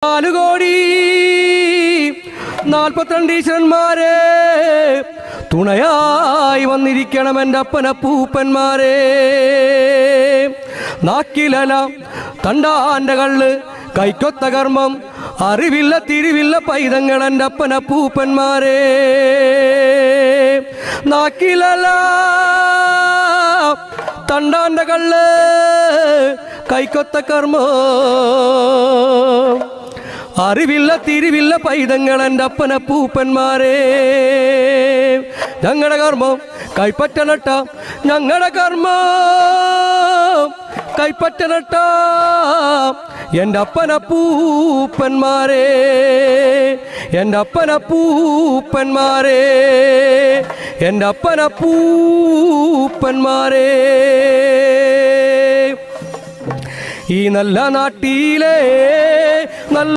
4 കോടി 42 ഈശ്വരന്മാരെ തുണയായി വന്നിരിക്കണം എൻ്റെ അപ്പനപ്പൂപ്പന്മാരെ. നാക്കിലല തണ്ടാൻ്റെ കള്ള് കൈക്കൊത്ത കർമ്മം അറിവില്ല തിരിവില്ല പൈതങ്ങൾ എൻ്റെ അപ്പനപ്പൂപ്പന്മാരെ. നാക്കിലല തണ്ടാൻ്റെ കള്ള് കൈക്കൊത്ത കർമ്മം അറിവില്ല തിരിവില്ല പൈതങ്ങൾ എൻ്റെ അപ്പനപ്പൂപ്പന്മാരെ. ഞങ്ങളുടെ കർമ്മം കൈപ്പറ്റനട്ട, ഞങ്ങളുടെ കർമ്മം കൈപ്പറ്റനട്ട എൻ്റെ അപ്പനപ്പൂപ്പന്മാരെ, എൻ്റെ അപ്പനപ്പൂപ്പന്മാരെ, എൻ്റെ അപ്പനപ്പൂപ്പന്മാരെ. ഈ നല്ല നാട്ടിലെ നല്ല